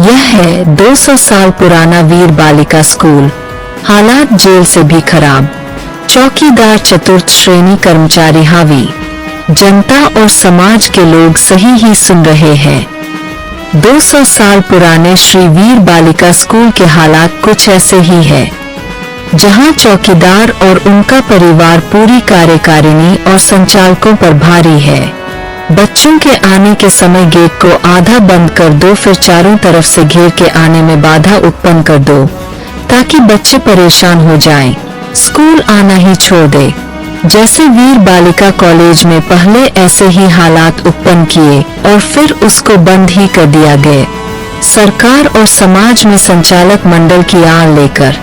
यह है 200 साल पुराना वीर बालिका स्कूल, हालात जेल से भी खराब। चौकीदार चतुर्थ श्रेणी कर्मचारी हावी, जनता और समाज के लोग सही ही सुन रहे हैं। 200 साल पुराने श्री वीर बालिका स्कूल के हालात कुछ ऐसे ही है, जहां चौकीदार और उनका परिवार पूरी कार्यकारिणी और संचालकों पर भारी है। बच्चों के आने के समय गेट को आधा बंद कर दो, फिर चारों तरफ से घेर के आने में बाधा उत्पन्न कर दो ताकि बच्चे परेशान हो जाएं, स्कूल आना ही छोड़ दे। जैसे वीर बालिका कॉलेज में पहले ऐसे ही हालात उत्पन्न किए और फिर उसको बंद ही कर दिया गया। सरकार और समाज में संचालक मंडल की आड़ लेकर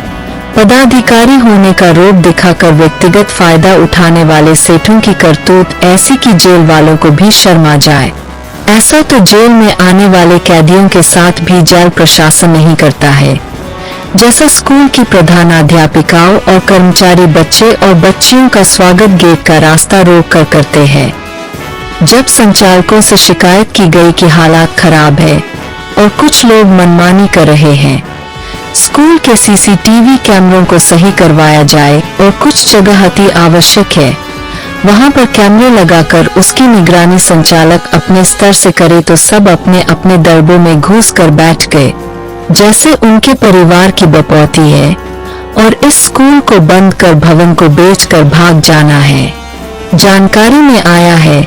पदाधिकारी होने का रूप दिखाकर व्यक्तिगत फायदा उठाने वाले सेठों की करतूत ऐसी कि जेल वालों को भी शर्म आ जाए। ऐसा तो जेल में आने वाले कैदियों के साथ भी जेल प्रशासन नहीं करता है, जैसा स्कूल की प्रधानाध्यापिकाओं और कर्मचारी बच्चे और बच्चियों का स्वागत गेट का रास्ता रोक कर करते हैं। जब संचालकों से शिकायत की गई कि हालात खराब है और कुछ लोग मनमानी कर रहे हैं, स्कूल के सीसीटीवी कैमरों को सही करवाया जाए और कुछ जगह अति आवश्यक है वहां पर कैमरे लगाकर उसकी निगरानी संचालक अपने स्तर से करे, तो सब अपने अपने दरबों में घुस कर बैठ गए जैसे उनके परिवार की बपौती है और इस स्कूल को बंद कर भवन को बेचकर भाग जाना है। जानकारी में आया है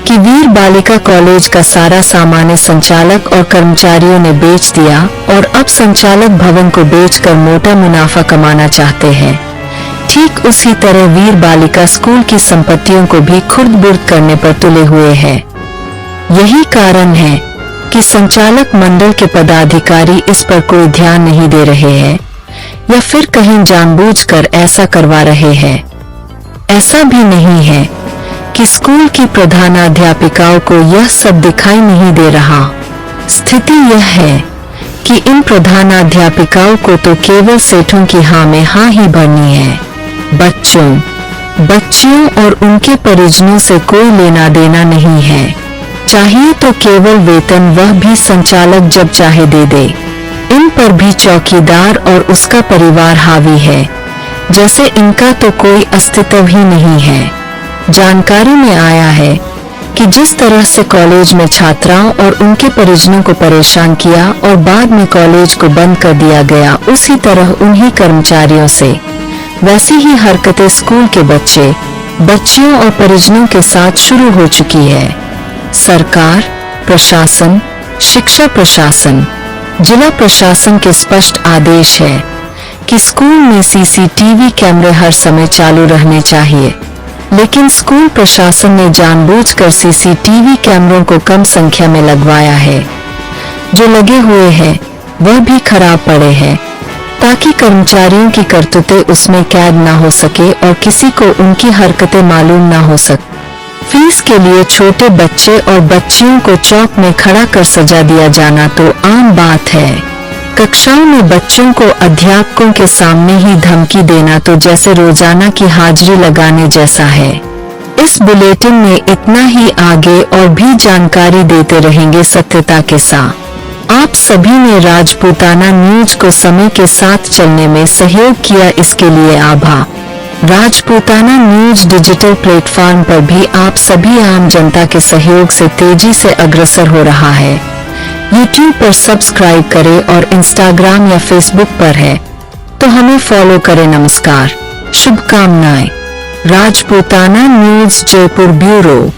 कि वीर बालिका कॉलेज का सारा सामान संचालक और कर्मचारियों ने बेच दिया और अब संचालक भवन को बेचकर मोटा मुनाफा कमाना चाहते हैं। ठीक उसी तरह वीर बालिका स्कूल की संपत्तियों को भी खुर्द-बुर्द करने पर तुले हुए हैं। यही कारण है कि संचालक मंडल के पदाधिकारी इस पर कोई ध्यान नहीं दे रहे हैं या फिर कहीं जानबूझकर ऐसा करवा रहे हैं। ऐसा भी नहीं है कि स्कूल की प्रधानाध्यापिकाओं को यह सब दिखाई नहीं दे रहा। स्थिति यह है कि इन प्रधानाध्यापिकाओं को तो केवल सेठों की हाँ में हाँ ही भरनी है। बच्चों, बच्चियों और उनके परिजनों से कोई लेना देना नहीं है। चाहिए तो केवल वेतन, वह भी संचालक जब चाहे दे दे। इन पर भी चौकीदार और उसका परिवार हावी है, जैसे इनका तो कोई अस्तित्व ही नहीं है। जानकारी में आया है कि जिस तरह से कॉलेज में छात्राओं और उनके परिजनों को परेशान किया और बाद में कॉलेज को बंद कर दिया गया, उसी तरह उन्हीं कर्मचारियों से वैसी ही हरकतें स्कूल के बच्चे, बच्चियों और परिजनों के साथ शुरू हो चुकी है। सरकार, प्रशासन, शिक्षा प्रशासन, जिला प्रशासन के स्पष्ट आदेश है कि स्कूल में सीसीटीवी कैमरे हर समय चालू रहने चाहिए, लेकिन स्कूल प्रशासन ने जानबूझकर सीसीटीवी कैमरों को कम संख्या में लगवाया है। जो लगे हुए हैं वह भी खराब पड़े हैं ताकि कर्मचारियों की करतूतें उसमें कैद ना हो सके और किसी को उनकी हरकतें मालूम ना हो सके। फीस के लिए छोटे बच्चे और बच्चियों को चौक में खड़ा कर सजा दिया जाना तो आम बात है। कक्षाओं में बच्चों को अध्यापकों के सामने ही धमकी देना तो जैसे रोजाना की हाजिरी लगाने जैसा है। इस बुलेटिन में इतना ही, आगे और भी जानकारी देते रहेंगे सत्यता के साथ। आप सभी ने राजपूताना न्यूज को समय के साथ चलने में सहयोग किया, इसके लिए आभार। राजपूताना न्यूज डिजिटल प्लेटफॉर्म पर भी आप सभी आम जनता के सहयोग से तेजी से अग्रसर हो रहा है। YouTube पर सब्सक्राइब करें और Instagram या Facebook पर है तो हमें फॉलो करें। नमस्कार, शुभकामनाएं। Rajputana news Jaipur bureau.